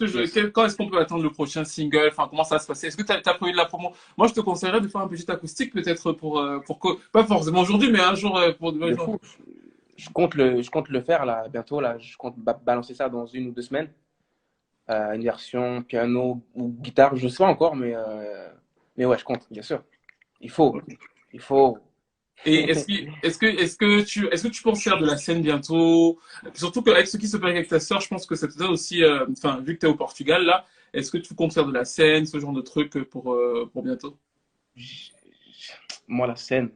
Quand est-ce qu'on peut attendre le prochain single? Enfin, comment ça va se passer? Est-ce que tu as prévu de la promo? Moi, je te conseillerais de faire un petit acoustique, peut-être pour que, pas forcément aujourd'hui, mais un jour, pour De demain. fou. Je compte le faire là, bientôt. Là. Je compte balancer ça dans 1 ou 2 semaines. Une version piano ou guitare, je sais pas encore, mais ouais, je compte, bien sûr. Il faut. Il faut. Et est-ce que tu penses faire de la scène bientôt? Surtout qu'avec ce qui se passe avec ta sœur, je pense que ça te donne aussi, enfin, vu que tu es au Portugal, là, est-ce que tu comptes faire de la scène, ce genre de truc pour bientôt? Moi, la scène,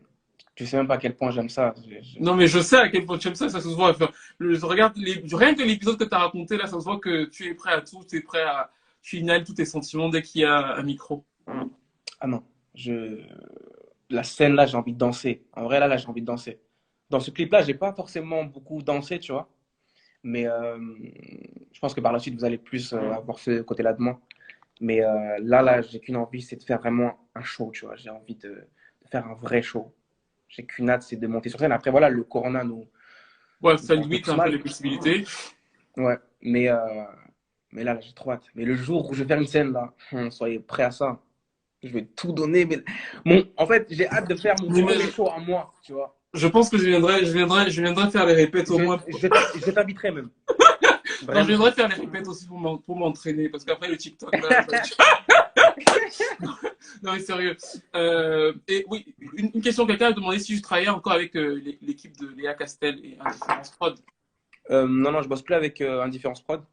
tu sais même pas à quel point j'aime ça. Non, mais je sais à quel point tu aimes ça, ça se voit. Enfin, regarde, rien que l'épisode que tu as raconté, là, ça se voit que tu es prêt à tout, tu inhales tous tes sentiments dès qu'il y a un micro. Ah non, la scène là, j'ai envie de danser. En vrai, là, j'ai envie de danser. Dans ce clip-là, j'ai pas forcément beaucoup dansé, tu vois. Mais je pense que par la suite, vous allez plus avoir ce côté-là de moi. Mais là, j'ai qu'une envie, c'est de faire vraiment un show, tu vois. J'ai envie de faire un vrai show. J'ai qu'une hâte, c'est de monter sur scène. Après, voilà, le corona nous Ouais, ça fait un peu limite tous un peu mal. les possibilités. Ouais. Mais, euh, mais là, j'ai trop hâte. Mais le jour où je vais faire une scène, là, soyez prêts à ça. Je vais tout donner. Mais... en fait, j'ai hâte de faire mon Mais premier show à moi, tu vois. je pense que je viendrai faire les répètes au Je, moins. je t'inviterai même. Non, je Vraiment. viendrai faire les répètes aussi pour m'entraîner, parce qu'après le TikTok, là, non mais sérieux. Et oui, une question, quelqu'un a demandé si je travaillais encore avec l'équipe de Léa Castel et Indifference Prod. Non, non, je bosse plus avec Indifference Prod.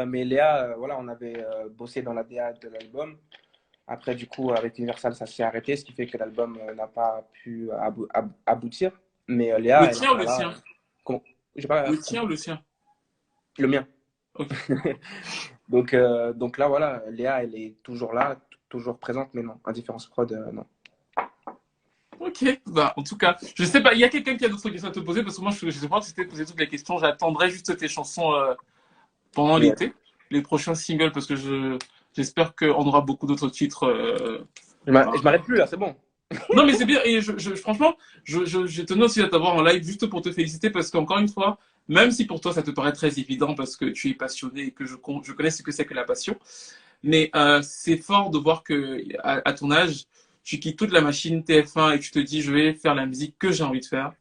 Mais Léa, voilà, on avait bossé dans la DA de l'album. Après, du coup, avec Universal, ça s'est arrêté, ce qui fait que l'album n'a pas pu aboutir. Mais Léa, Le elle est tien ou encore le là. sien? J'ai pas Le tien ou compris. le sien? Le mien. Ok. Donc là, voilà, Léa, elle est toujours là, toujours présente, mais non, Indifférence Prod, non. Ok, bah en tout cas, je sais pas, il y a quelqu'un qui a d'autres questions à te poser parce que moi je sais pas si c'était posé toutes les questions, j'attendrai juste tes chansons pendant Yeah. l'été, les prochains singles parce que j'espère qu'on aura beaucoup d'autres titres. Je m'arrête plus là, c'est bon. Non, mais c'est bien. Et franchement, je tenais aussi à t'avoir en live juste pour te féliciter parce qu'encore une fois, même si pour toi ça te paraît très évident parce que tu es passionné et que je connais ce que c'est que la passion, mais c'est fort de voir que à ton âge, tu quittes toute la machine TF1 et tu te dis je vais faire la musique que j'ai envie de faire.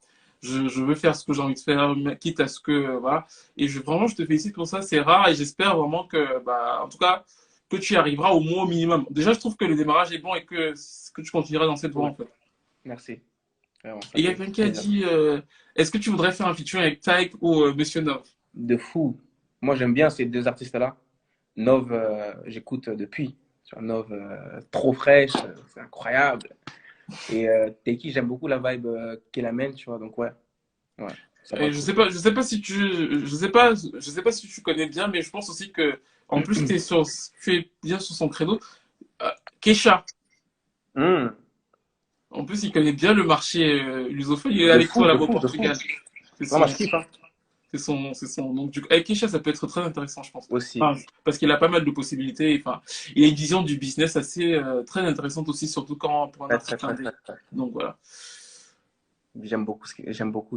Je veux faire ce que j'ai envie de faire, quitte à ce que voilà. Et vraiment, je te félicite pour ça. C'est rare et j'espère vraiment que, bah, en tout cas, que tu y arriveras au moins au minimum. Déjà, je trouve que le démarrage est bon et que tu continueras dans cette voie Ouais, en fait. merci. Vraiment, Et ça il y a fait quelqu'un qui a plaisir. dit est-ce que tu voudrais faire un featuring avec Type ou Monsieur Nov? De fou. Moi, j'aime bien ces deux artistes-là. Nov, j'écoute depuis. Tu vois, Nov, trop fraîche, c'est incroyable. Et Teki, j'aime beaucoup la vibe qu'elle amène, tu vois. Donc, ouais, ouais, ça va Et être cool. je sais pas si je sais pas si tu connais bien, mais je pense aussi que en plus tu es bien sur son credo. Euh, Kesha, Hmm, en plus il connaît bien le marché lusophone. Il est de avec toi fou, de là-bas au fou, de fou. Portugal. C'est Non, moi, je son, kiffe, hein. c'est son. Donc avec Kesha ça peut être très intéressant, je pense. Aussi. Enfin, parce qu'il a pas mal de possibilités. Enfin, il a une vision du business assez très intéressante aussi, surtout quand pour un Très, très, artiste très, indé. très, très. Donc voilà. J'aime beaucoup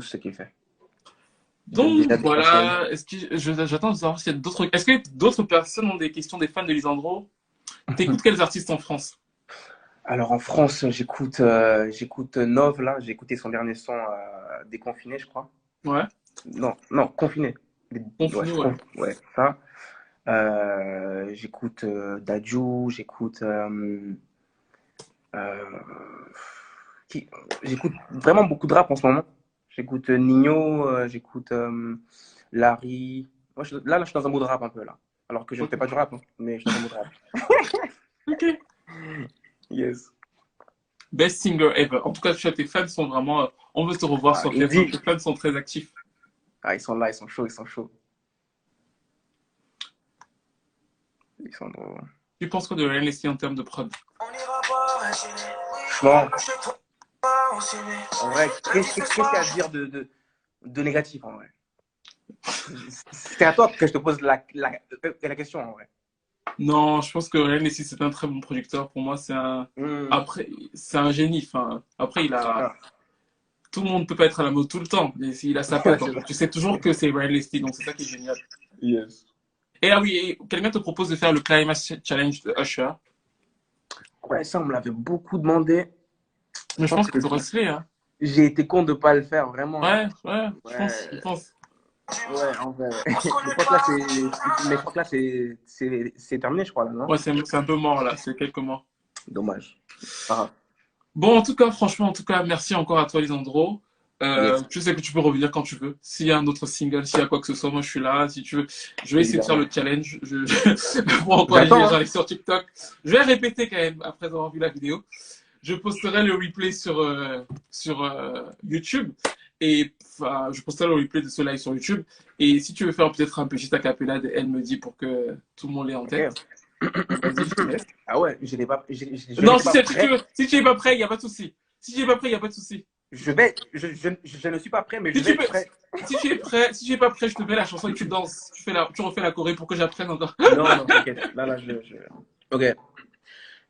ce qu'il fait. Il donne Donc déjà des conseils. voilà, est-ce que j'attends de savoir s'il y a d'autres. Est-ce que d'autres personnes ont des questions des fans de Lisandro? T'écoutes quels artistes en France? Alors en France, j'écoute Nov là, j'ai écouté son dernier son déconfiné, je crois. Ouais, Non, non, confiné. Ouais, Confiné, ouais. ouais, ça. J'écoute Dadju, euh, qui- j'écoute vraiment beaucoup de rap en ce moment. J'écoute Nino, j'écoute Larry. Là, je suis dans un mood rap un peu là. Alors que je ne fais Ok. pas du rap, hein, mais je suis dans un mood rap. Ok. Yes. Best singer ever. En tout cas, tes fans sont vraiment. On veut te revoir Ah, sur TF1. Indie. Tes fans sont très actifs. Ah, ils sont là, ils sont chauds, ils sont chauds. Ils sont... Tu penses quoi de Ryan Leslie en termes de prod? On n'ira pas chez Franchement, je te trouve pas au ciné. en vrai, Lundi qu'est-ce ce qu'il y a à soir, dire de négatif en vrai? C'est à toi que je te pose la question en vrai. Non, je pense que Ryan Leslie, c'est un très bon producteur. Pour moi, c'est un. Hmm, Après, c'est un génie. Enfin, après, il c'est a. ça. Tout le monde peut pas être à la mode tout le temps. Mais il a sa Ouais, patte. c'est Donc, ça. tu sais toujours que c'est Ryan Leslie. Donc, c'est ça qui est génial. Yes. Et ah oui, et quelqu'un te propose de faire le Climax Challenge de Usher. Ouais, ça, on me l'avait beaucoup demandé. Mais Je je pense pense que que tu aurais se hein. j'ai été con de ne pas le faire, vraiment. Ouais, ouais, Ouais, je pense. ouais, en vrai, ouais. on se Je connaît crois que là, pas. mais je crois que là, c'est terminé, je crois, là, non? Ouais, c'est un peu mort là, c'est quelques mois. Dommage. Ah, Bon, en tout cas, franchement, en tout cas, merci encore à toi, Lisandro. yes, Tu sais que tu peux revenir quand tu veux. S'il y a un autre single, s'il y a quoi que ce soit, moi je suis là. Si tu veux, je vais essayer de faire évidemment. le challenge. Pour encourager les J'attends, gens à hein. aller sur TikTok. Je vais répéter quand même après avoir vu la vidéo. Je posterai le replay sur YouTube. Et enfin, je posterai le replay de ce live sur YouTube. Et si tu veux faire peut-être un petit acapella de Elle me dit pour que tout le monde l'ait en tête, Ok. vas-y, je te laisse. Ah ouais, je Non, n'étais pas si tu prêt. veux, si tu es pas prêt, il n'y a pas de souci. Si tu es pas prêt, il n'y a pas de souci. Je ne suis pas prêt, mais je Si vais tu être peux, prêt. si tu es prêt, si tu es pas prêt, je te mets la chanson et tu danses. Tu refais la choré pour que j'apprenne encore. Non, non, t'inquiète. Là, Ok.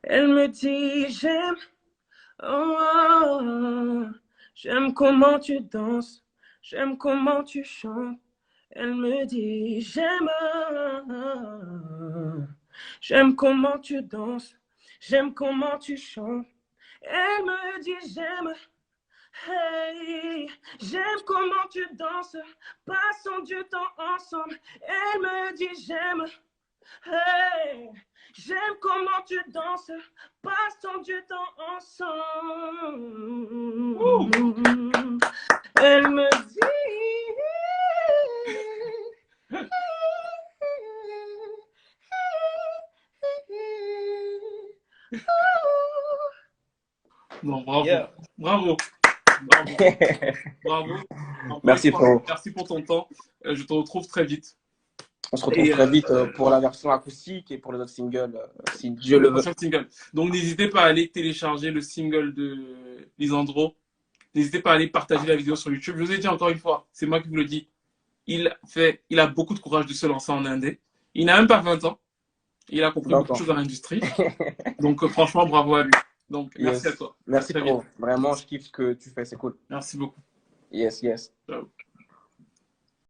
Elle me dit, j'aime, oh, oh, oh. J'aime comment tu danses, j'aime comment tu chantes. Elle me dit, j'aime comment tu danses, j'aime comment tu chantes. Elle me dit, hey, j'aime comment tu danses, passons du temps ensemble. Elle me dit, hey, j'aime comment tu danses, passons du temps ensemble. Elle me dit, Non, bravo. yeah. Bravo. Bravo. Bravo. Merci, frérot. Merci pour ton temps. Je te retrouve très vite. On se retrouve très vite pour la version acoustique et pour les autres singles, si Dieu le veut. Single. Donc, n'hésitez pas à aller télécharger le single de Lisandro. N'hésitez pas à aller partager la vidéo sur YouTube. Je vous ai dit encore une fois, c'est moi qui vous le dis. Il a beaucoup de courage de se lancer en indé. Il n'a même pas 20 ans. Il a compris beaucoup de choses dans l'industrie. Donc, franchement, bravo à lui. Donc, merci à toi. Merci, trop. Vraiment, je kiffe ce que tu fais. C'est cool. Merci beaucoup. Yes. Ciao.